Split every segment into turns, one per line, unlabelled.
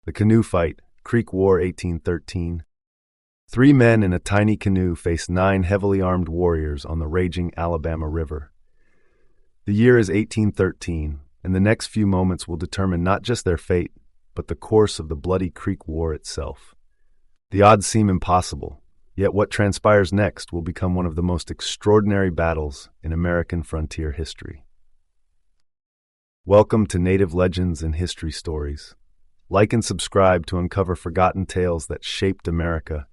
The Canoe Fight, Creek War 1813. 3 men in a tiny canoe face 9 heavily armed warriors on the raging Alabama River. The year is 1813, and the next few moments will determine not just their fate, but the course of the bloody Creek War itself. The odds seem impossible, yet what transpires next will become one of the most extraordinary battles in American frontier history. Welcome to Native Legends and History Stories. Like and subscribe to uncover forgotten tales that shaped America,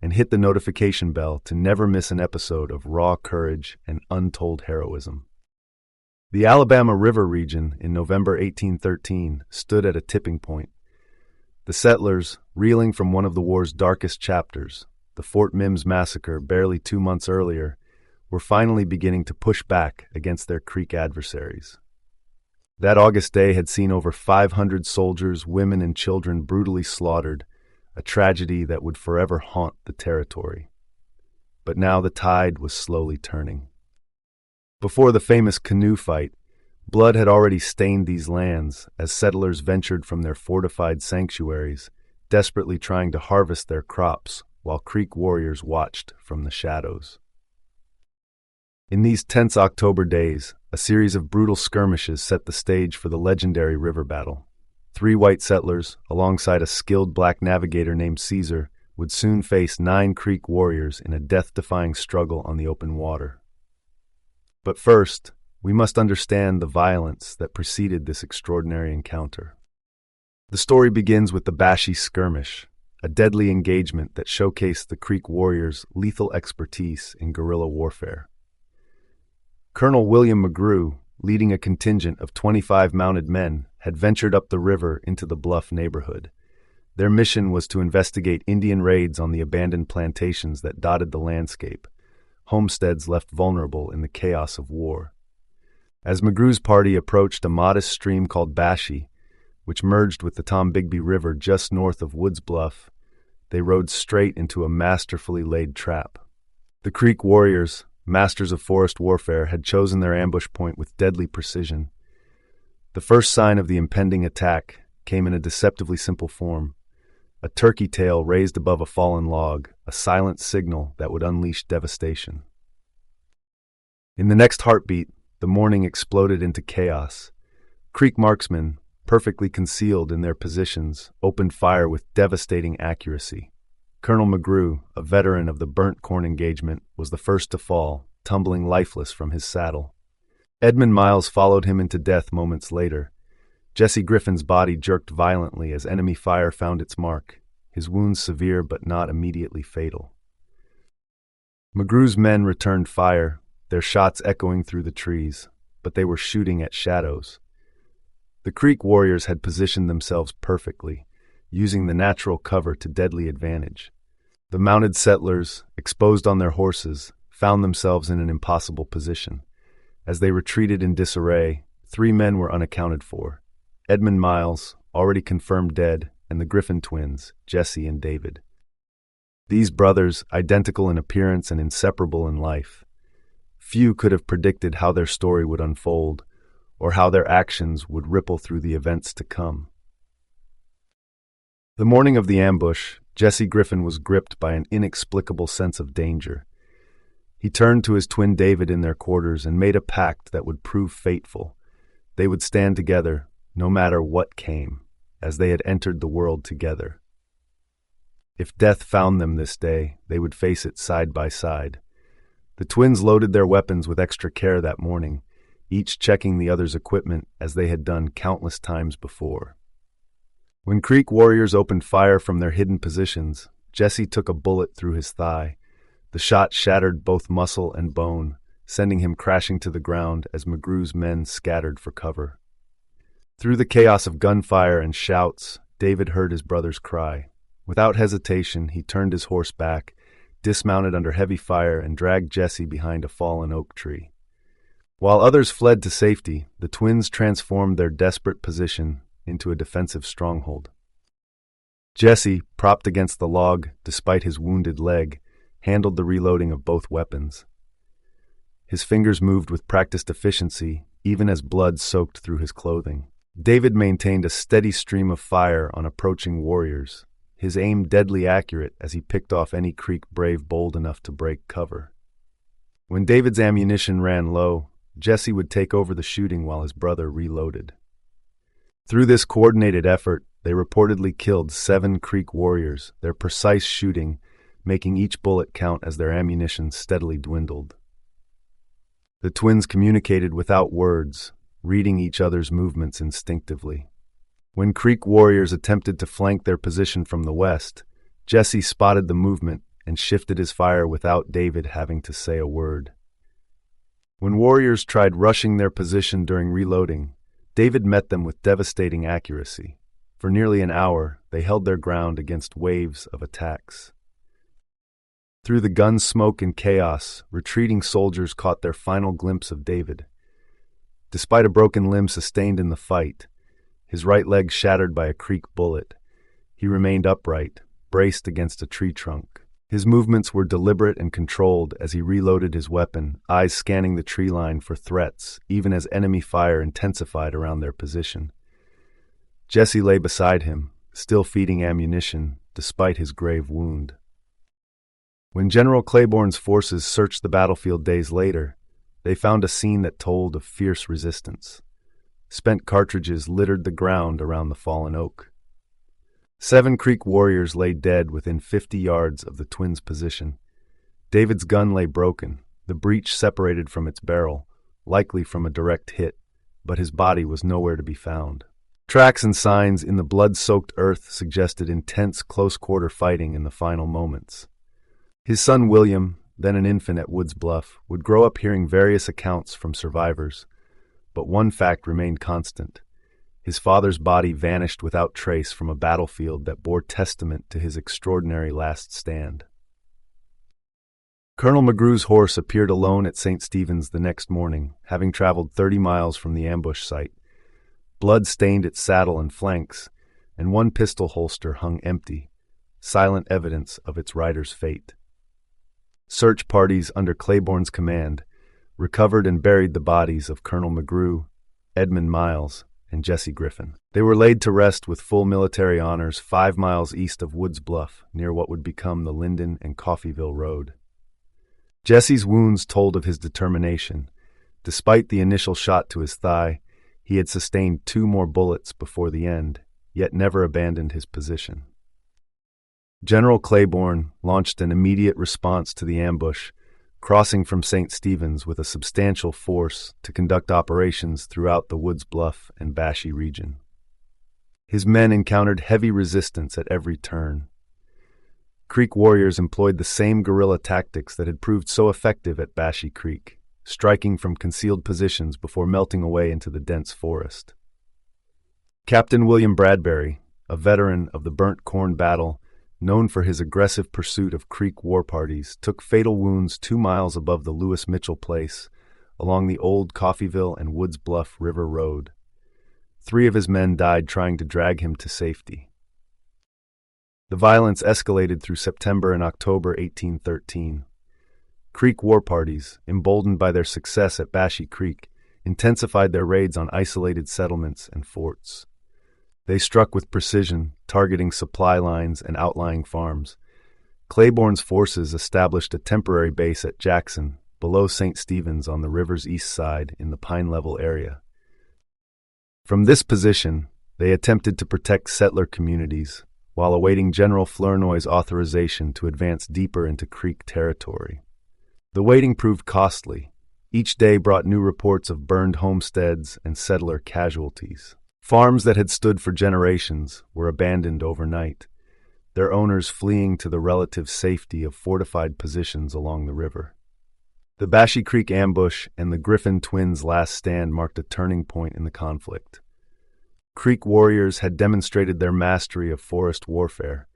and hit the notification bell to never miss an episode of raw courage and untold heroism. The Alabama River region in November 1813 stood at a tipping point. The settlers, reeling from one of the war's darkest chapters, the Fort Mims massacre barely 2 months earlier, were finally beginning to push back against their Creek adversaries. That August day had seen over 500 soldiers, women, and children brutally slaughtered, a tragedy that would forever haunt the territory. But now the tide was slowly turning. Before the famous canoe fight, blood had already stained these lands as settlers ventured from their fortified sanctuaries, desperately trying to harvest their crops while Creek warriors watched from the shadows. In these tense October days, a series of brutal skirmishes set the stage for the legendary river battle. 3 white settlers, alongside a skilled black navigator named Caesar, would soon face 9 Creek warriors in a death-defying struggle on the open water. But first, we must understand the violence that preceded this extraordinary encounter. The story begins with the Bashy skirmish, a deadly engagement that showcased the Creek warriors' lethal expertise in guerrilla warfare. Colonel William McGrew, leading a contingent of 25 mounted men, had ventured up the river into the Bluff neighborhood. Their mission was to investigate Indian raids on the abandoned plantations that dotted the landscape, homesteads left vulnerable in the chaos of war. As McGrew's party approached a modest stream called Bashy, which merged with the Tombigbee River just north of Woods Bluff, they rode straight into a masterfully laid trap. The Creek warriors, masters of forest warfare, had chosen their ambush point with deadly precision. The first sign of the impending attack came in a deceptively simple form: a turkey tail raised above a fallen log, a silent signal that would unleash devastation. In the next heartbeat, the morning exploded into chaos. Creek marksmen, perfectly concealed in their positions, opened fire with devastating accuracy. Colonel McGrew, a veteran of the burnt corn engagement, was the first to fall, tumbling lifeless from his saddle. Edmund Miles followed him into death moments later. Jesse Griffin's body jerked violently as enemy fire found its mark, his wounds severe but not immediately fatal. McGrew's men returned fire, their shots echoing through the trees, but they were shooting at shadows. The Creek warriors had positioned themselves perfectly, using the natural cover to deadly advantage. The mounted settlers, exposed on their horses, found themselves in an impossible position. As they retreated in disarray, 3 men were unaccounted for: Edmund Miles, already confirmed dead, and the Griffin twins, Jesse and David. These brothers, identical in appearance and inseparable in life. Few could have predicted how their story would unfold, or how their actions would ripple through the events to come. The morning of the ambush, Jesse Griffin was gripped by an inexplicable sense of danger. He turned to his twin David in their quarters and made a pact that would prove fateful. They would stand together, no matter what came, as they had entered the world together. If death found them this day, they would face it side by side. The twins loaded their weapons with extra care that morning, each checking the other's equipment as they had done countless times before. When Creek warriors opened fire from their hidden positions, Jesse took a bullet through his thigh. The shot shattered both muscle and bone, sending him crashing to the ground as McGrew's men scattered for cover. Through the chaos of gunfire and shouts, David heard his brother's cry. Without hesitation, he turned his horse back, dismounted under heavy fire, and dragged Jesse behind a fallen oak tree. While others fled to safety, the twins transformed their desperate position into a defensive stronghold. Jesse, propped against the log despite his wounded leg, handled the reloading of both weapons. His fingers moved with practiced efficiency, even as blood soaked through his clothing. David maintained a steady stream of fire on approaching warriors, his aim deadly accurate as he picked off any Creek brave bold enough to break cover. When David's ammunition ran low, Jesse would take over the shooting while his brother reloaded. Through this coordinated effort, they reportedly killed 7 Creek warriors, their precise shooting making each bullet count as their ammunition steadily dwindled. The twins communicated without words, reading each other's movements instinctively. When Creek warriors attempted to flank their position from the west, Jesse spotted the movement and shifted his fire without David having to say a word. When warriors tried rushing their position during reloading, David met them with devastating accuracy. For nearly an hour, they held their ground against waves of attacks. Through the gun smoke and chaos, retreating soldiers caught their final glimpse of David. Despite a broken limb sustained in the fight, his right leg shattered by a Creek bullet, he remained upright, braced against a tree trunk. His movements were deliberate and controlled as he reloaded his weapon, eyes scanning the tree line for threats, even as enemy fire intensified around their position. Jesse lay beside him, still feeding ammunition, despite his grave wound. When General Claiborne's forces searched the battlefield days later, they found a scene that told of fierce resistance. Spent cartridges littered the ground around the fallen oak. 7 Creek warriors lay dead within 50 yards of the twins' position. David's gun lay broken, the breech separated from its barrel, likely from a direct hit, but his body was nowhere to be found. Tracks and signs in the blood-soaked earth suggested intense close-quarter fighting in the final moments. His son William, then an infant at Woods Bluff, would grow up hearing various accounts from survivors, but one fact remained constant. His father's body vanished without trace from a battlefield that bore testament to his extraordinary last stand. Colonel McGrew's horse appeared alone at St. Stephen's the next morning, having traveled 30 miles from the ambush site. Blood stained its saddle and flanks, and one pistol holster hung empty, silent evidence of its rider's fate. Search parties under Claiborne's command recovered and buried the bodies of Colonel McGrew, Edmund Miles, and Jesse Griffin. They were laid to rest with full military honors 5 miles east of Woods Bluff, near what would become the Linden and Coffeyville Road. Jesse's wounds told of his determination. Despite the initial shot to his thigh, he had sustained 2 more bullets before the end, yet never abandoned his position. General Claiborne launched an immediate response to the ambush, crossing from St. Stephen's with a substantial force to conduct operations throughout the Woods Bluff and Bashy region. His men encountered heavy resistance at every turn. Creek warriors employed the same guerrilla tactics that had proved so effective at Bashy Creek, striking from concealed positions before melting away into the dense forest. Captain William Bradbury, a veteran of the Burnt Corn Battle, known for his aggressive pursuit of Creek war parties, took fatal wounds 2 miles above the Lewis Mitchell Place, along the old Coffeyville and Woods Bluff River Road. 3 of his men died trying to drag him to safety. The violence escalated through September and October 1813. Creek war parties, emboldened by their success at Bashy Creek, intensified their raids on isolated settlements and forts. They struck with precision, targeting supply lines and outlying farms. Claiborne's forces established a temporary base at Jackson, below St. Stephen's on the river's east side in the Pine Level area. From this position, they attempted to protect settler communities, while awaiting General Flournoy's authorization to advance deeper into Creek territory. The waiting proved costly. Each day brought new reports of burned homesteads and settler casualties. Farms that had stood for generations were abandoned overnight, their owners fleeing to the relative safety of fortified positions along the river. The Bashy Creek ambush and the Griffin twins' last stand marked a turning point in the conflict. Creek warriors had demonstrated their mastery of forest warfare,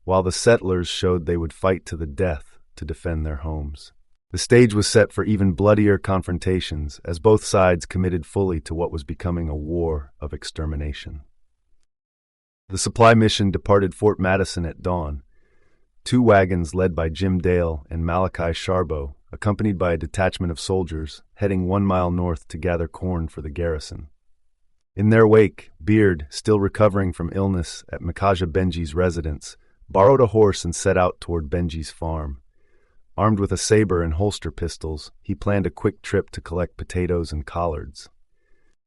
while the settlers showed they would fight to the death to defend their homes. The stage was set for even bloodier confrontations as both sides committed fully to what was becoming a war of extermination. The supply mission departed Fort Madison at dawn. 2 wagons led by Jim Dale and Malachi Sharboe, accompanied by a detachment of soldiers, heading 1 mile north to gather corn for the garrison. In their wake, Beard, still recovering from illness at Makaja Benji's residence, borrowed a horse and set out toward Benji's farm. Armed with a saber and holster pistols, he planned a quick trip to collect potatoes and collards.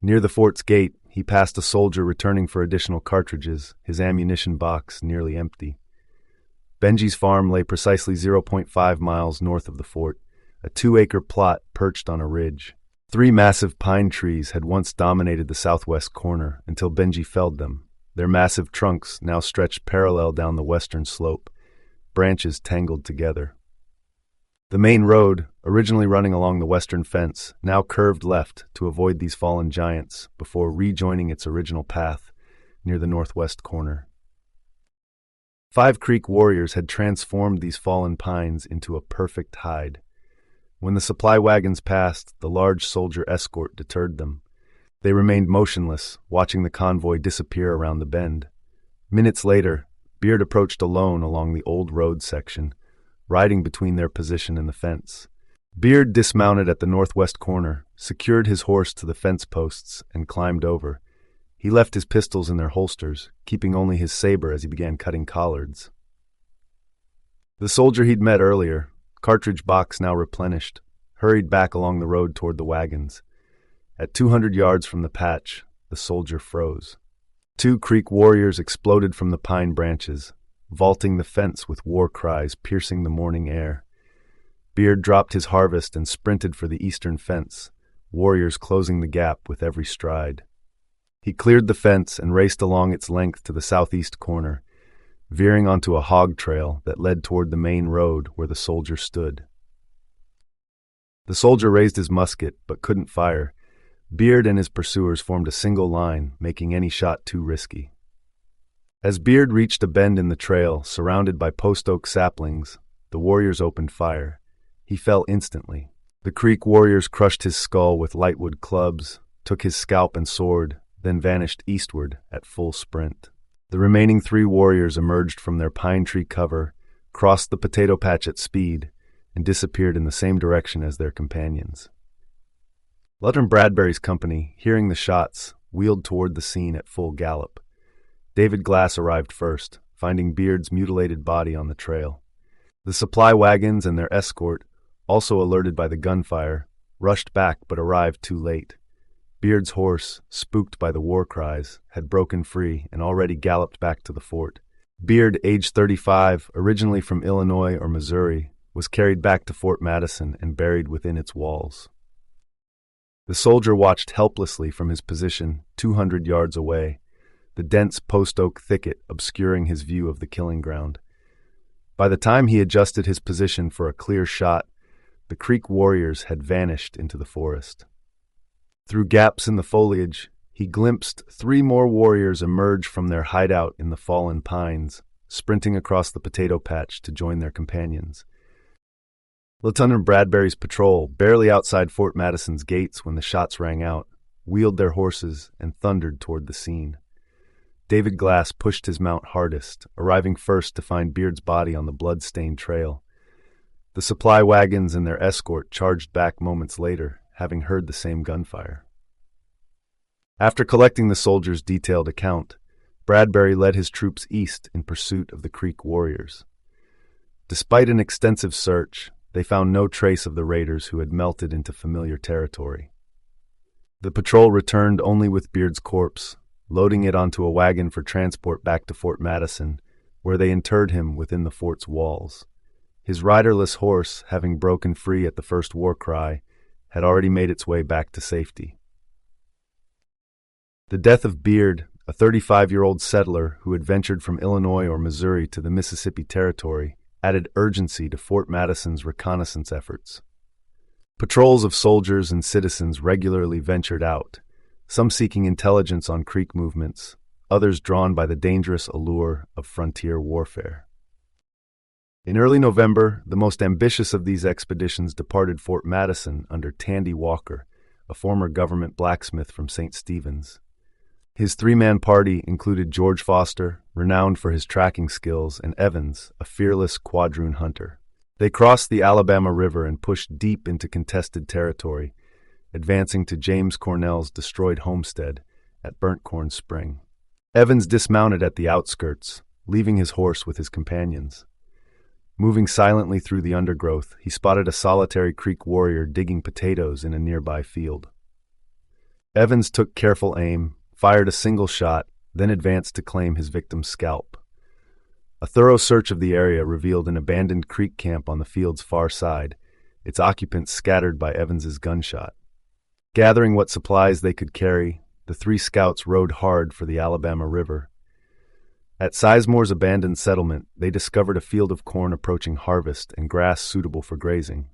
Near the fort's gate, he passed a soldier returning for additional cartridges, his ammunition box nearly empty. Benji's farm lay precisely 0.5 miles north of the fort, a 2-acre plot perched on a ridge. 3 massive pine trees had once dominated the southwest corner until Benji felled them. Their massive trunks now stretched parallel down the western slope, branches tangled together. The main road, originally running along the western fence, now curved left to avoid these fallen giants before rejoining its original path near the northwest corner. 5 Creek warriors had transformed these fallen pines into a perfect hide. When the supply wagons passed, the large soldier escort deterred them. They remained motionless, watching the convoy disappear around the bend. Minutes later, Beard approached alone along the old road section, riding between their position and the fence. Beard dismounted at the northwest corner, secured his horse to the fence posts, and climbed over. He left his pistols in their holsters, keeping only his saber as he began cutting collards. The soldier he'd met earlier, cartridge box now replenished, hurried back along the road toward the wagons. At 200 yards from the patch, the soldier froze. 2 Creek warriors exploded from the pine branches, vaulting the fence with war cries piercing the morning air. Beard dropped his harvest and sprinted for the eastern fence, warriors closing the gap with every stride. He cleared the fence and raced along its length to the southeast corner, veering onto a hog trail that led toward the main road where the soldier stood. The soldier raised his musket but couldn't fire. Beard and his pursuers formed a single line, making any shot too risky. As Beard reached a bend in the trail, surrounded by post oak saplings, the warriors opened fire. He fell instantly. The Creek warriors crushed his skull with lightwood clubs, took his scalp and sword, then vanished eastward at full sprint. The remaining 3 warriors emerged from their pine tree cover, crossed the potato patch at speed, and disappeared in the same direction as their companions. Lieutenant Bradbury's company, hearing the shots, wheeled toward the scene at full gallop. David Glass arrived first, finding Beard's mutilated body on the trail. The supply wagons and their escort, also alerted by the gunfire, rushed back but arrived too late. Beard's horse, spooked by the war cries, had broken free and already galloped back to the fort. Beard, age 35, originally from Illinois or Missouri, was carried back to Fort Madison and buried within its walls. The soldier watched helplessly from his position 200 yards away, the dense post oak thicket obscuring his view of the killing ground. By the time he adjusted his position for a clear shot, the Creek warriors had vanished into the forest. Through gaps in the foliage, he glimpsed 3 more warriors emerge from their hideout in the fallen pines, sprinting across the potato patch to join their companions. Lieutenant Bradbury's patrol, barely outside Fort Madison's gates when the shots rang out, wheeled their horses and thundered toward the scene. David Glass pushed his mount hardest, arriving first to find Beard's body on the blood-stained trail. The supply wagons and their escort charged back moments later, having heard the same gunfire. After collecting the soldiers' detailed account, Bradbury led his troops east in pursuit of the Creek warriors. Despite an extensive search, they found no trace of the raiders who had melted into familiar territory. The patrol returned only with Beard's corpse, loading it onto a wagon for transport back to Fort Madison, where they interred him within the fort's walls. His riderless horse, having broken free at the first war cry, had already made its way back to safety. The death of Beard, a 35-year-old settler who had ventured from Illinois or Missouri to the Mississippi Territory, added urgency to Fort Madison's reconnaissance efforts. Patrols of soldiers and citizens regularly ventured out, some seeking intelligence on Creek movements, others drawn by the dangerous allure of frontier warfare. In early November, the most ambitious of these expeditions departed Fort Madison under Tandy Walker, a former government blacksmith from St. Stephen's. His 3-man party included George Foster, renowned for his tracking skills, and Evans, a fearless quadroon hunter. They crossed the Alabama River and pushed deep into contested territory, advancing to James Cornell's destroyed homestead at Burnt Corn Spring. Evans dismounted at the outskirts, leaving his horse with his companions. Moving silently through the undergrowth, he spotted a solitary Creek warrior digging potatoes in a nearby field. Evans took careful aim, fired a single shot, then advanced to claim his victim's scalp. A thorough search of the area revealed an abandoned creek camp on the field's far side, its occupants scattered by Evans's gunshot. Gathering what supplies they could carry, the three scouts rode hard for the Alabama River. At Sizemore's abandoned settlement, they discovered a field of corn approaching harvest and grass suitable for grazing.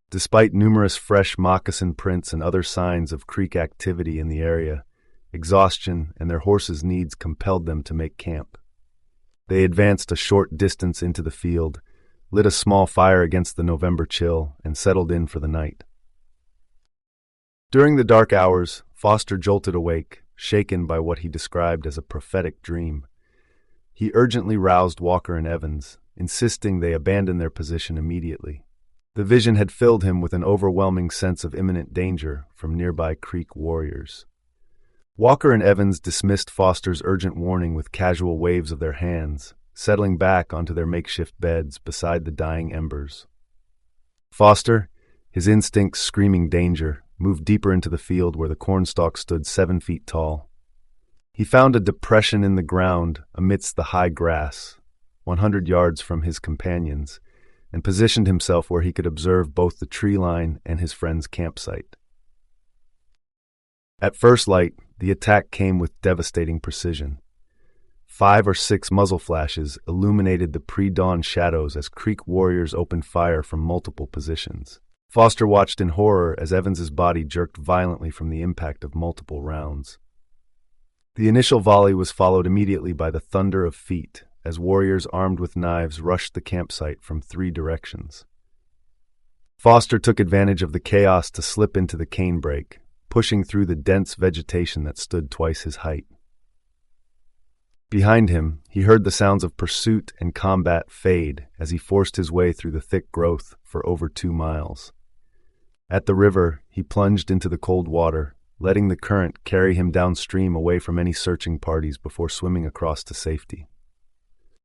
Despite numerous fresh moccasin prints and other signs of creek activity in the area, exhaustion and their horses' needs compelled them to make camp. They advanced a short distance into the field, lit a small fire against the November chill, and settled in for the night. During the dark hours, Foster jolted awake, shaken by what he described as a prophetic dream. He urgently roused Walker and Evans, insisting they abandon their position immediately. The vision had filled him with an overwhelming sense of imminent danger from nearby Creek warriors. Walker and Evans dismissed Foster's urgent warning with casual waves of their hands, settling back onto their makeshift beds beside the dying embers. Foster, his instincts screaming danger, moved deeper into the field where the cornstalk stood 7 feet tall. He found a depression in the ground amidst the high grass, 100 yards from his companions, and positioned himself where he could observe both the tree line and his friend's campsite. At first light, the attack came with devastating precision. 5 or 6 muzzle flashes illuminated the pre-dawn shadows as Creek warriors opened fire from multiple positions. Foster watched in horror as Evans's body jerked violently from the impact of multiple rounds. The initial volley was followed immediately by the thunder of feet as warriors armed with knives rushed the campsite from 3 directions. Foster took advantage of the chaos to slip into the canebrake, pushing through the dense vegetation that stood twice his height. Behind him, he heard the sounds of pursuit and combat fade as he forced his way through the thick growth for over 2 miles. At the river, he plunged into the cold water, letting the current carry him downstream away from any searching parties before swimming across to safety.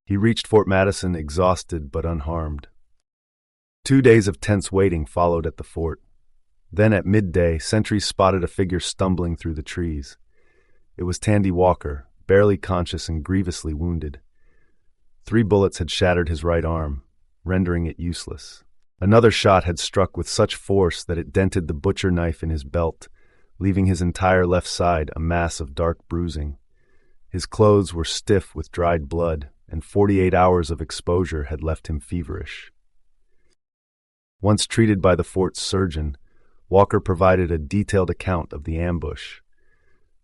He reached Fort Madison exhausted but unharmed. 2 days of tense waiting followed at the fort. Then at midday, sentries spotted a figure stumbling through the trees. It was Tandy Walker, barely conscious and grievously wounded. 3 bullets had shattered his right arm, rendering it useless. Another shot had struck with such force that it dented the butcher knife in his belt, leaving his entire left side a mass of dark bruising. His clothes were stiff with dried blood, and 48 hours of exposure had left him feverish. Once treated by the fort's surgeon, Walker provided a detailed account of the ambush.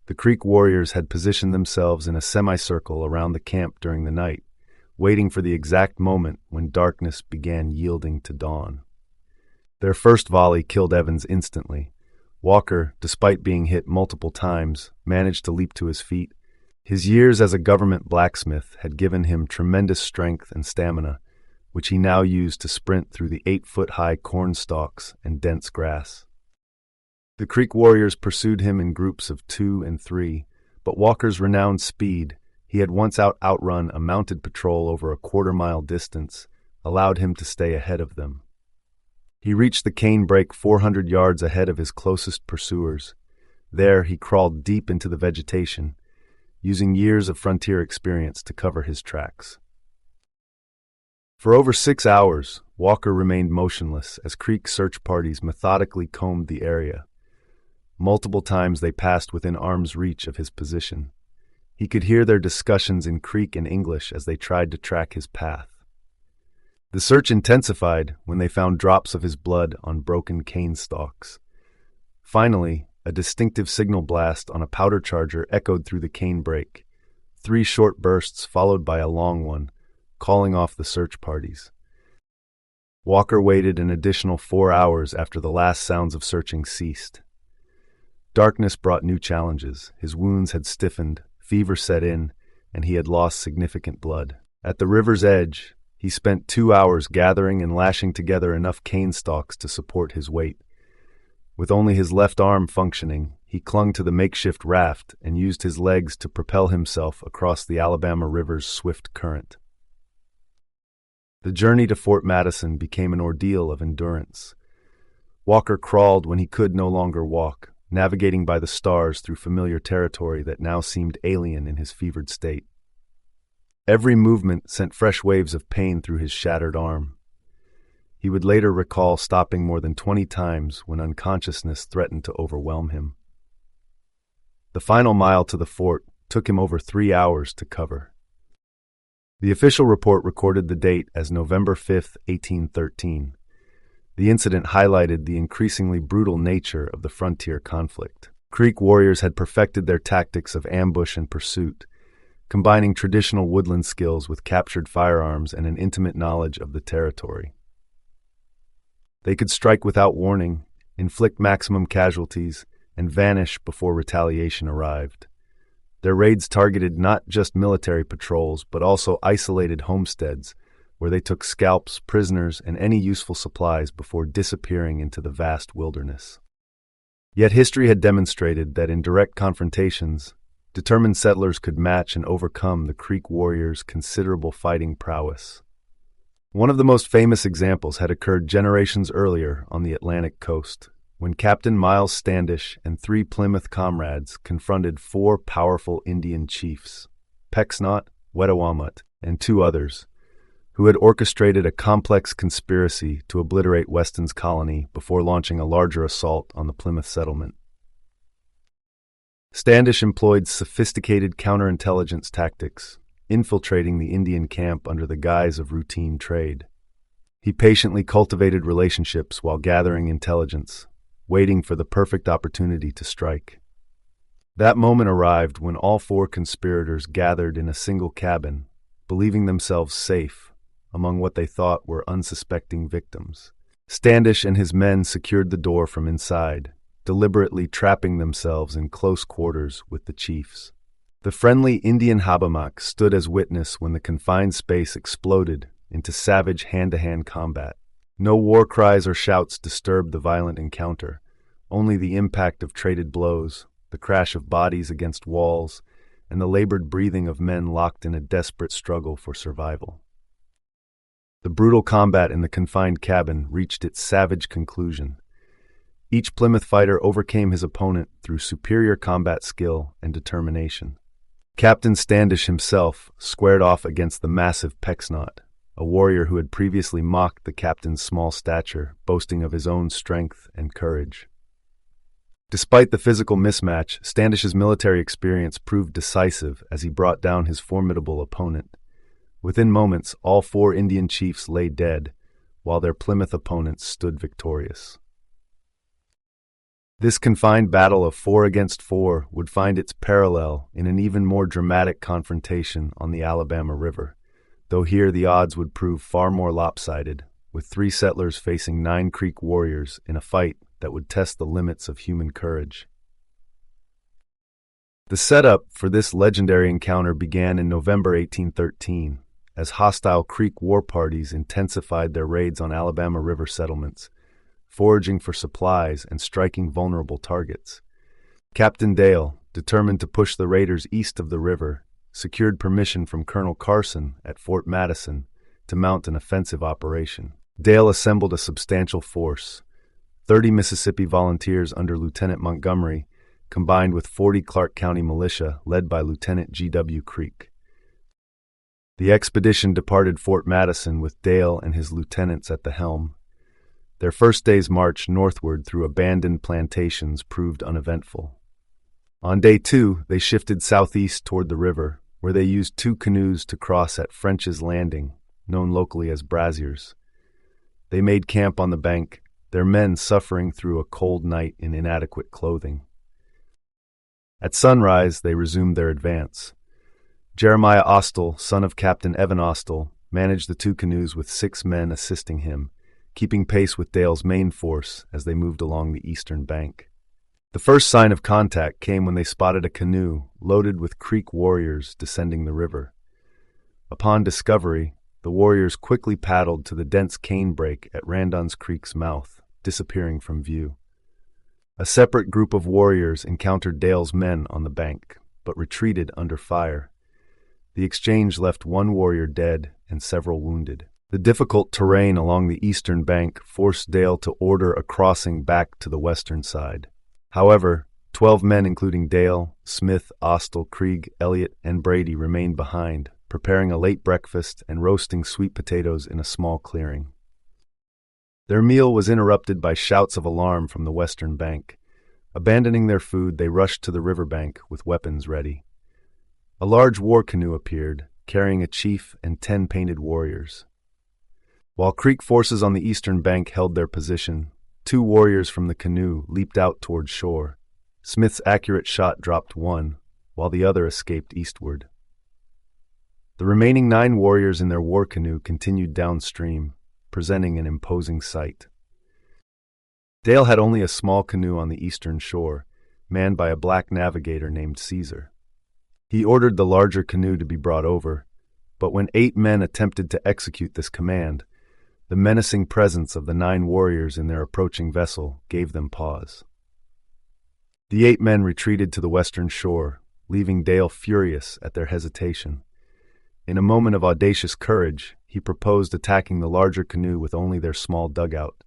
The Creek warriors had positioned themselves in a semicircle around the camp during the night, waiting for the exact moment when darkness began yielding to dawn. Their first volley killed Evans instantly. Walker, despite being hit multiple times, managed to leap to his feet. His years as a government blacksmith had given him tremendous strength and stamina, which he now used to sprint through the 8-foot-high corn stalks and dense grass. The Creek warriors pursued him in groups of 2 and 3, but Walker's renowned speed, he had once outrun a mounted patrol over a quarter-mile distance, allowed him to stay ahead of them. He reached the canebrake 400 yards ahead of his closest pursuers. There he crawled deep into the vegetation, using years of frontier experience to cover his tracks. For over 6 hours, Walker remained motionless as Creek search parties methodically combed the area. Multiple times they passed within arm's reach of his position. He could hear their discussions in Creek and English as they tried to track his path. The search intensified when they found drops of his blood on broken cane stalks. Finally, a distinctive signal blast on a powder charger echoed through the canebrake, 3 short bursts followed by a long one, calling off the search parties. Walker waited an additional 4 hours after the last sounds of searching ceased. Darkness brought new challenges. His wounds had stiffened, fever set in, and he had lost significant blood. At the river's edge, he spent 2 hours gathering and lashing together enough cane stalks to support his weight. With only his left arm functioning, he clung to the makeshift raft and used his legs to propel himself across the Alabama River's swift current. The journey to Fort Madison became an ordeal of endurance. Walker crawled when he could no longer walk, navigating by the stars through familiar territory that now seemed alien in his fevered state. Every movement sent fresh waves of pain through his shattered arm. He would later recall stopping more than 20 times when unconsciousness threatened to overwhelm him. The final mile to the fort took him over 3 hours to cover. The official report recorded the date as November 5, 1813. The incident highlighted the increasingly brutal nature of the frontier conflict. Creek warriors had perfected their tactics of ambush and pursuit, combining traditional woodland skills with captured firearms and an intimate knowledge of the territory. They could strike without warning, inflict maximum casualties, and vanish before retaliation arrived. Their raids targeted not just military patrols, but also isolated homesteads, where they took scalps, prisoners, and any useful supplies before disappearing into the vast wilderness. Yet history had demonstrated that in direct confrontations, determined settlers could match and overcome the Creek warriors' considerable fighting prowess. One of the most famous examples had occurred generations earlier on the Atlantic coast, when Captain Miles Standish and 3 Plymouth comrades confronted 4 powerful Indian chiefs, Pecksnot, Wettawamut, and 2 others, who had orchestrated a complex conspiracy to obliterate Weston's colony before launching a larger assault on the Plymouth settlement. Standish employed sophisticated counterintelligence tactics, infiltrating the Indian camp under the guise of routine trade. He patiently cultivated relationships while gathering intelligence, waiting for the perfect opportunity to strike. That moment arrived when all 4 conspirators gathered in a single cabin, believing themselves safe among what they thought were unsuspecting victims. Standish and his men secured the door from inside, deliberately trapping themselves in close quarters with the chiefs. The friendly Indian Habamak stood as witness when the confined space exploded into savage hand-to-hand combat. No war cries or shouts disturbed the violent encounter, only the impact of traded blows, the crash of bodies against walls, and the labored breathing of men locked in a desperate struggle for survival. The brutal combat in the confined cabin reached its savage conclusion. Each Plymouth fighter overcame his opponent through superior combat skill and determination. Captain Standish himself squared off against the massive Pecksnot, a warrior who had previously mocked the captain's small stature, boasting of his own strength and courage. Despite the physical mismatch, Standish's military experience proved decisive as he brought down his formidable opponent. Within moments, all 4 Indian chiefs lay dead, while their Plymouth opponents stood victorious. This confined battle of 4 against 4 would find its parallel in an even more dramatic confrontation on the Alabama River, though here the odds would prove far more lopsided, with 3 settlers facing 9 Creek warriors in a fight that would test the limits of human courage. The setup for this legendary encounter began in November 1813, as hostile Creek war parties intensified their raids on Alabama River settlements, foraging for supplies and striking vulnerable targets. Captain Dale, determined to push the raiders east of the river, secured permission from Colonel Carson at Fort Madison to mount an offensive operation. Dale assembled a substantial force, 30 Mississippi volunteers under Lieutenant Montgomery, combined with 40 Clark County militia led by Lieutenant G.W. Creek. The expedition departed Fort Madison with Dale and his lieutenants at the helm. Their first day's march northward through abandoned plantations proved uneventful. On day 2, they shifted southeast toward the river, where they used 2 canoes to cross at French's Landing, known locally as Braziers. They made camp on the bank, their men suffering through a cold night in inadequate clothing. At sunrise, they resumed their advance. Jeremiah Austilll, son of Captain Evan Austilll, managed the 2 canoes with 6 men assisting him, keeping pace with Dale's main force as they moved along the eastern bank. The first sign of contact came when they spotted a canoe loaded with Creek warriors descending the river. Upon discovery, the warriors quickly paddled to the dense cane brake at Randon's Creek's mouth, disappearing from view. A separate group of warriors encountered Dale's men on the bank, but retreated under fire. The exchange left one warrior dead and several wounded. The difficult terrain along the eastern bank forced Dale to order a crossing back to the western side. However, 12 men including Dale, Smith, Austilll, Krieg, Elliott, and Brady remained behind, preparing a late breakfast and roasting sweet potatoes in a small clearing. Their meal was interrupted by shouts of alarm from the western bank. Abandoning their food, they rushed to the riverbank with weapons ready. A large war canoe appeared, carrying a chief and 10 painted warriors. While Creek forces on the eastern bank held their position, 2 warriors from the canoe leaped out toward shore. Smith's accurate shot dropped one, while the other escaped eastward. The remaining 9 warriors in their war canoe continued downstream, presenting an imposing sight. Dale had only a small canoe on the eastern shore, manned by a black navigator named Caesar. He ordered the larger canoe to be brought over, but when 8 men attempted to execute this command, the menacing presence of the 9 warriors in their approaching vessel gave them pause. The 8 men retreated to the western shore, leaving Dale furious at their hesitation. In a moment of audacious courage, he proposed attacking the larger canoe with only their small dugout.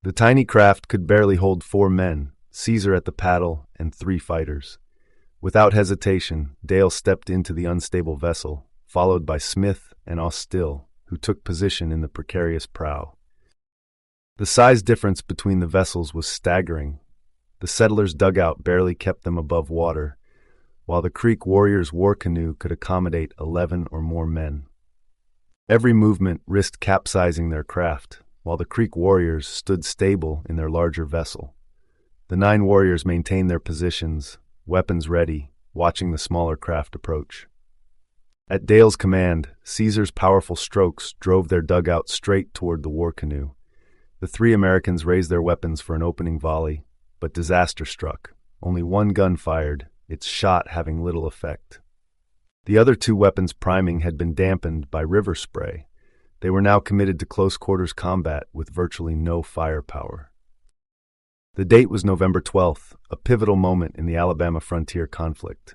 The tiny craft could barely hold 4 men, Caesar at the paddle and 3 fighters. Without hesitation, Dale stepped into the unstable vessel, followed by Smith and Austilll, who took position in the precarious prow. The size difference between the vessels was staggering. The settlers' dugout barely kept them above water, while the Creek warriors' war canoe could accommodate 11 or more men. Every movement risked capsizing their craft, while the Creek warriors stood stable in their larger vessel. The 9 warriors maintained their positions, weapons ready, watching the smaller craft approach. At Dale's command, Caesar's powerful strokes drove their dugout straight toward the war canoe. The 3 Americans raised their weapons for an opening volley, but disaster struck. Only 1 gun fired, its shot having little effect. The other 2 weapons priming had been dampened by river spray. They were now committed to close-quarters combat with virtually no firepower. The date was November 12th, a pivotal moment in the Alabama frontier conflict.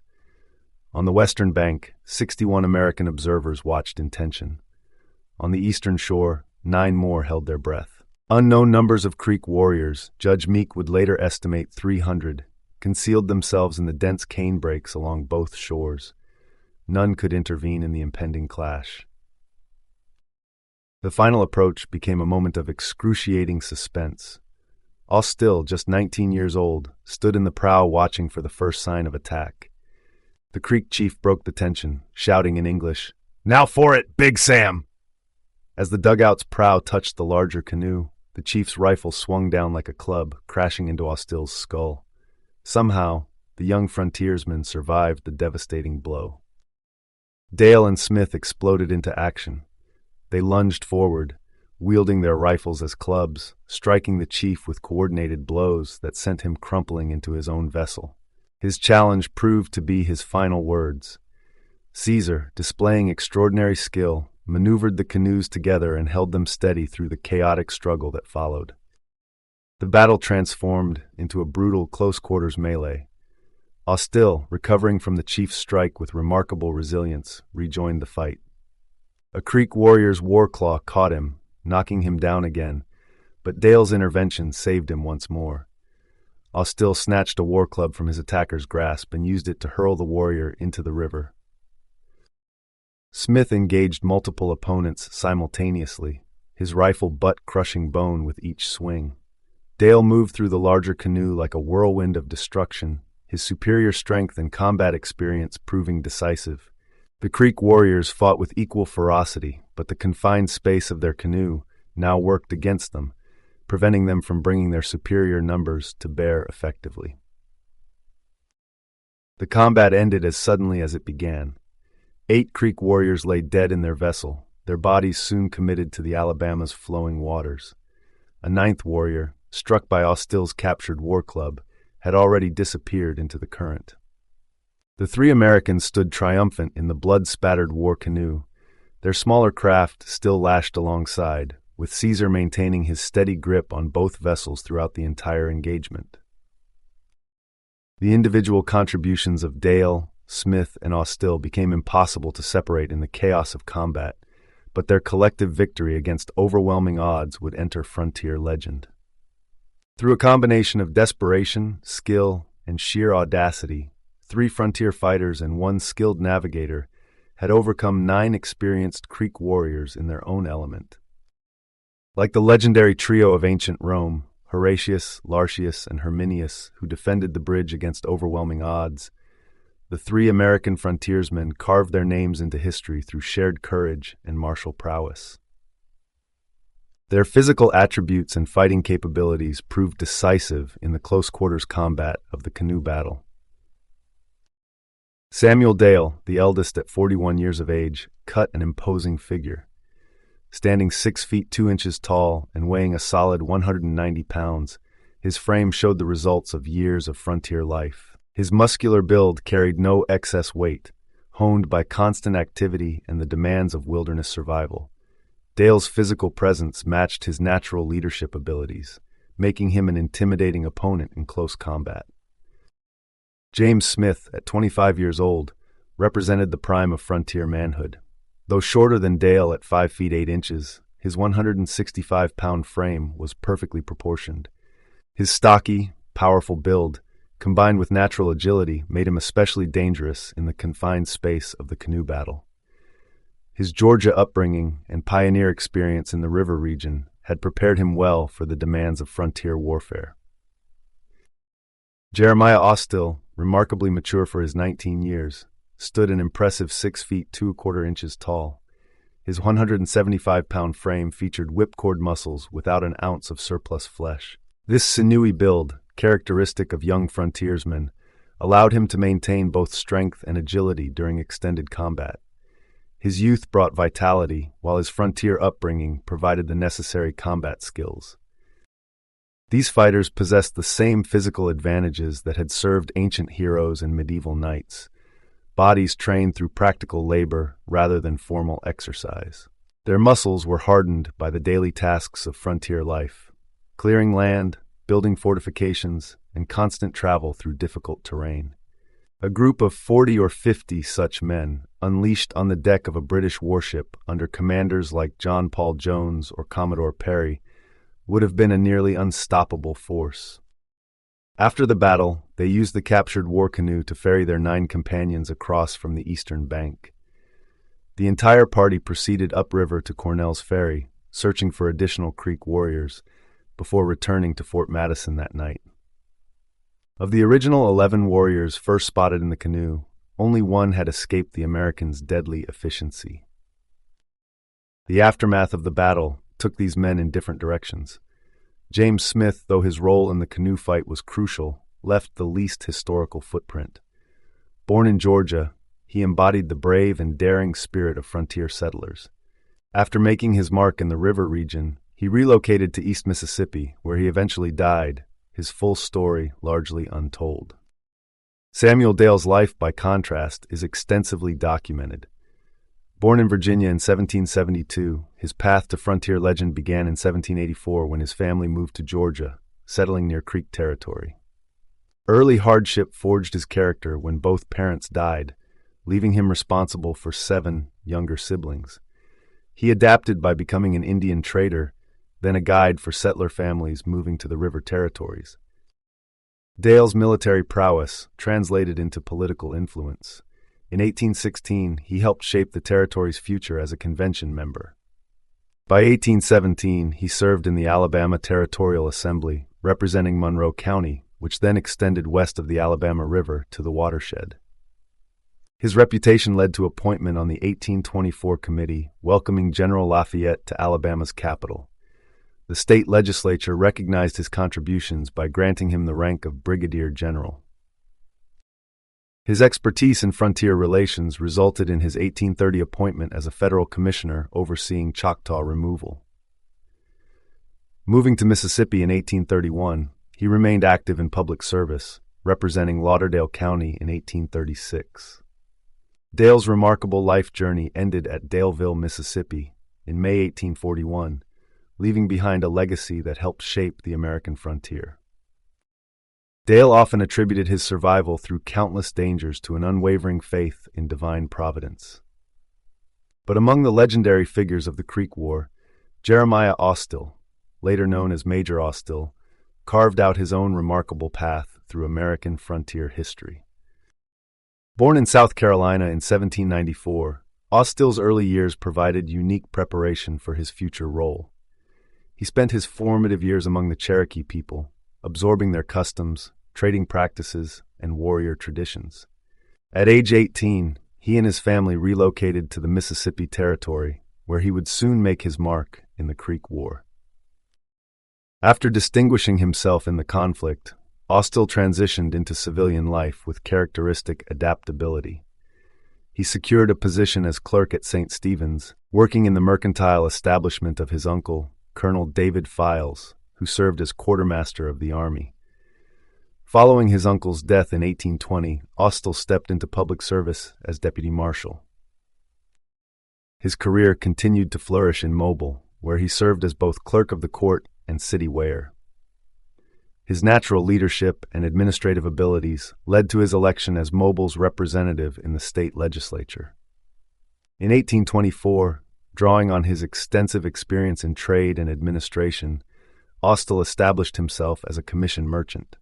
On the western bank, 61 American observers watched in tension. On the eastern shore, 9 more held their breath. Unknown numbers of Creek warriors, Judge Meek would later estimate 300, concealed themselves in the dense cane brakes along both shores. None could intervene in the impending clash. The final approach became a moment of excruciating suspense. Austilll, just 19 years old, stood in the prow watching for the first sign of attack. The Creek chief broke the tension, shouting in English, "Now for it, Big Sam!" As the dugout's prow touched the larger canoe, the chief's rifle swung down like a club, crashing into Austill's skull. Somehow, the young frontiersman survived the devastating blow. Dale and Smith exploded into action. They lunged forward, wielding their rifles as clubs, striking the chief with coordinated blows that sent him crumpling into his own vessel. His challenge proved to be his final words. Caesar, displaying extraordinary skill, maneuvered the canoes together and held them steady through the chaotic struggle that followed. The battle transformed into a brutal close-quarters melee. Austilll, recovering from the chief's strike with remarkable resilience, rejoined the fight. A Creek warrior's war claw caught him, knocking him down again, but Dale's intervention saved him once more. Austilll snatched a war club from his attacker's grasp and used it to hurl the warrior into the river. Smith engaged multiple opponents simultaneously, his rifle butt crushing bone with each swing. Dale moved through the larger canoe like a whirlwind of destruction, his superior strength and combat experience proving decisive. The Creek warriors fought with equal ferocity, but the confined space of their canoe now worked against them, preventing them from bringing their superior numbers to bear effectively. The combat ended as suddenly as it began. 8 Creek warriors lay dead in their vessel, their bodies soon committed to the Alabama's flowing waters. A 9th warrior, struck by Austill's captured war club, had already disappeared into the current. The 3 Americans stood triumphant in the blood-spattered war canoe. Their smaller craft still lashed alongside, with Caesar maintaining his steady grip on both vessels throughout the entire engagement. The individual contributions of Dale, Smith, and Austilll became impossible to separate in the chaos of combat, but their collective victory against overwhelming odds would enter frontier legend. Through a combination of desperation, skill, and sheer audacity, 3 frontier fighters and 1 skilled navigator had overcome 9 experienced Creek warriors in their own element. Like the legendary trio of ancient Rome, Horatius, Lartius, and Herminius, who defended the bridge against overwhelming odds, the 3 American frontiersmen carved their names into history through shared courage and martial prowess. Their physical attributes and fighting capabilities proved decisive in the close-quarters combat of the canoe battle. Samuel Dale, the eldest at 41 years of age, cut an imposing figure. Standing 6 feet 2 inches tall and weighing a solid 190 pounds, his frame showed the results of years of frontier life. His muscular build carried no excess weight, honed by constant activity and the demands of wilderness survival. Dale's physical presence matched his natural leadership abilities, making him an intimidating opponent in close combat. James Smith, at 25 years old, represented the prime of frontier manhood. Though shorter than Dale at 5 feet 8 inches, his 165-pound frame was perfectly proportioned. His stocky, powerful build, combined with natural agility, made him especially dangerous in the confined space of the canoe battle. His Georgia upbringing and pioneer experience in the river region had prepared him well for the demands of frontier warfare. Jeremiah Austilll, remarkably mature for his 19 years, stood an impressive 6 feet 2¼ inches tall. His 175-pound frame featured whipcord muscles without an ounce of surplus flesh. This sinewy build, characteristic of young frontiersmen, allowed him to maintain both strength and agility during extended combat. His youth brought vitality, while his frontier upbringing provided the necessary combat skills. These fighters possessed the same physical advantages that had served ancient heroes and medieval knights, bodies trained through practical labor rather than formal exercise. Their muscles were hardened by the daily tasks of frontier life, clearing land, building fortifications, and constant travel through difficult terrain. A group of 40 or 50 such men, unleashed on the deck of a British warship under commanders like John Paul Jones or Commodore Perry, would have been a nearly unstoppable force. After the battle, they used the captured war canoe to ferry their 9 companions across from the eastern bank. The entire party proceeded upriver to Cornell's Ferry, searching for additional Creek warriors, before returning to Fort Madison that night. Of the original 11 warriors first spotted in the canoe, only 1 had escaped the Americans' deadly efficiency. The aftermath of the battle took these men in different directions. James Smith, though his role in the canoe fight was crucial, left the least historical footprint. Born in Georgia, he embodied the brave and daring spirit of frontier settlers. After making his mark in the river region, he relocated to East Mississippi, where he eventually died, his full story largely untold. Samuel Dale's life, by contrast, is extensively documented. Born in Virginia in 1772, his path to frontier legend began in 1784 when his family moved to Georgia, settling near Creek territory. Early hardship forged his character when both parents died, leaving him responsible for 7 younger siblings. He adapted by becoming an Indian trader, then a guide for settler families moving to the river territories. Dale's military prowess translated into political influence. In 1816, he helped shape the territory's future as a convention member. By 1817, he served in the Alabama Territorial Assembly, representing Monroe County, which then extended west of the Alabama River to the watershed. His reputation led to appointment on the 1824 committee welcoming General Lafayette to Alabama's capital. The state legislature recognized his contributions by granting him the rank of brigadier general. His expertise in frontier relations resulted in his 1830 appointment as a federal commissioner overseeing Choctaw removal. Moving to Mississippi in 1831, he remained active in public service, representing Lauderdale County in 1836. Dale's remarkable life journey ended at Daleville, Mississippi, in May 1841, leaving behind a legacy that helped shape the American frontier. Dale often attributed his survival through countless dangers to an unwavering faith in divine providence. But among the legendary figures of the Creek War, Jeremiah Austilll, later known as Major Austilll, carved out his own remarkable path through American frontier history. Born in South Carolina in 1794, Austill's early years provided unique preparation for his future role. He spent his formative years among the Cherokee people, absorbing their customs, trading practices, and warrior traditions. At age 18, he and his family relocated to the Mississippi Territory, where he would soon make his mark in the Creek War. After distinguishing himself in the conflict, Austilll transitioned into civilian life with characteristic adaptability. He secured a position as clerk at St. Stephen's, working in the mercantile establishment of his uncle, Colonel David Files, who served as quartermaster of the army. Following his uncle's death in 1820, Austilll stepped into public service as deputy marshal. His career continued to flourish in Mobile, where he served as both clerk of the court and city weigher. His natural leadership and administrative abilities led to his election as Mobile's representative in the state legislature. In 1824, drawing on his extensive experience in trade and administration, Austilll established himself as a commission merchant.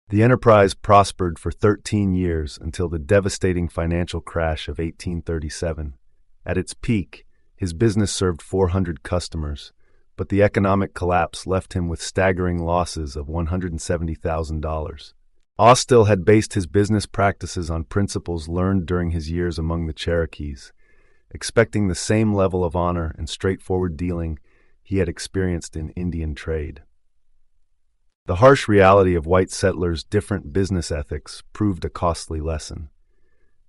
The enterprise prospered for 13 years until the devastating financial crash of 1837. At its peak, his business served 400 customers, but the economic collapse left him with staggering losses of $170,000. Austilll had based his business practices on principles learned during his years among the Cherokees, expecting the same level of honor and straightforward dealing he had experienced in Indian trade. The harsh reality of white settlers' different business ethics proved a costly lesson.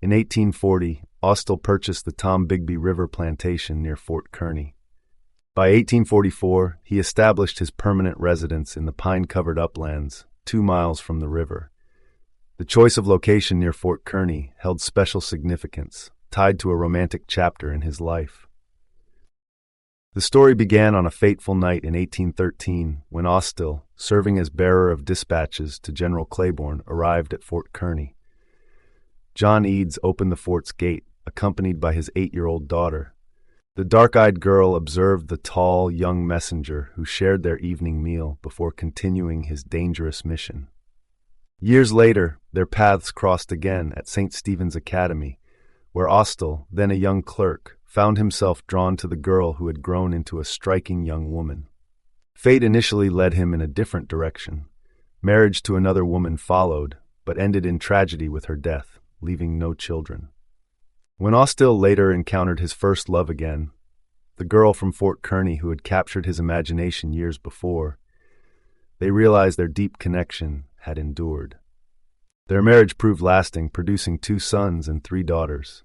In 1840, Austilll purchased the Tombigbee River plantation near Fort Kearny. By 1844, he established his permanent residence in the pine-covered uplands, 2 miles from the river. The choice of location near Fort Kearny held special significance, tied to a romantic chapter in his life. The story began on a fateful night in 1813 when Austilll, serving as bearer of dispatches to General Claiborne, arrived at Fort Kearny. John Eads opened the fort's gate, accompanied by his 8-year-old daughter. The dark-eyed girl observed the tall, young messenger who shared their evening meal before continuing his dangerous mission. Years later, their paths crossed again at St. Stephen's Academy, where Austilll, then a young clerk, found himself drawn to the girl who had grown into a striking young woman. Fate initially led him in a different direction. Marriage to another woman followed, but ended in tragedy with her death, leaving no children. When Austilll later encountered his first love again, the girl from Fort Kearny who had captured his imagination years before, they realized their deep connection had endured. Their marriage proved lasting, producing 2 sons and 3 daughters.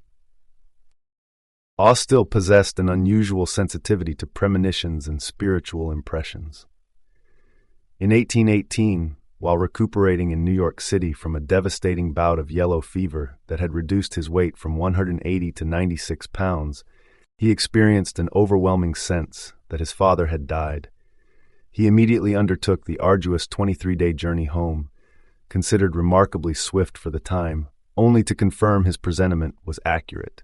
Austilll possessed an unusual sensitivity to premonitions and spiritual impressions. In 1818, while recuperating in New York City from a devastating bout of yellow fever that had reduced his weight from 180 to 96 pounds, he experienced an overwhelming sense that his father had died. He immediately undertook the arduous 23-day journey home, considered remarkably swift for the time, only to confirm his presentiment was accurate.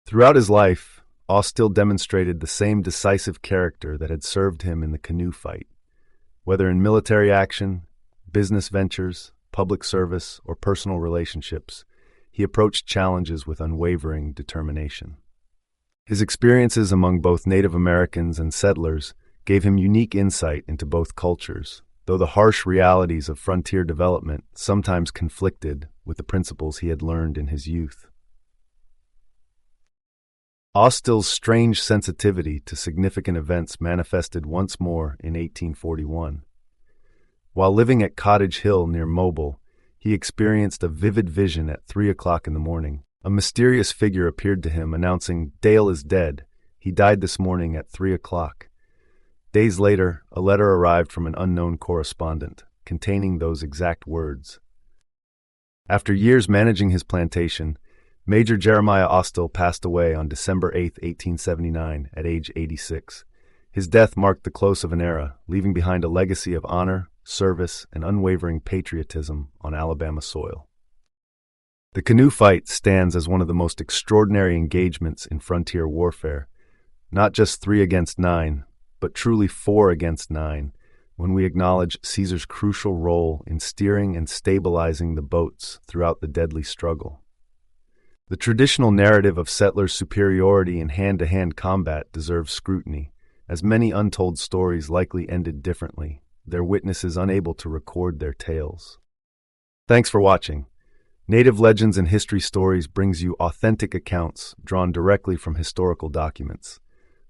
Throughout his life, Austilll demonstrated the same decisive character that had served him in the canoe fight. Whether in military action, business ventures, public service, or personal relationships, he approached challenges with unwavering determination. His experiences among both Native Americans and settlers gave him unique insight into both cultures, though the harsh realities of frontier development sometimes conflicted with the principles he had learned in his youth. Austill's strange sensitivity to significant events manifested once more in 1841. While living at Cottage Hill near Mobile, he experienced a vivid vision at 3 o'clock in the morning. A mysterious figure appeared to him announcing, "Dale is dead. He died this morning at 3 o'clock." Days later, a letter arrived from an unknown correspondent, containing those exact words. After years managing his plantation, Major Jeremiah Austilll passed away on December 8, 1879, at age 86. His death marked the close of an era, leaving behind a legacy of honor, service, and unwavering patriotism on Alabama soil. The canoe fight stands as one of the most extraordinary engagements in frontier warfare, not just 3 against 9, but truly 4 against 9, when we acknowledge Caesar's crucial role in steering and stabilizing the boats throughout the deadly struggle. The traditional narrative of settlers' superiority in hand-to-hand combat deserves scrutiny, as many untold stories likely ended differently, their witnesses unable to record their tales. Thanks for watching. Native Legends and History Stories brings you authentic accounts drawn directly from historical documents.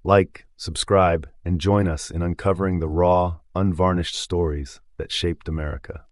Like, subscribe, and join us in uncovering the raw, unvarnished stories that shaped America.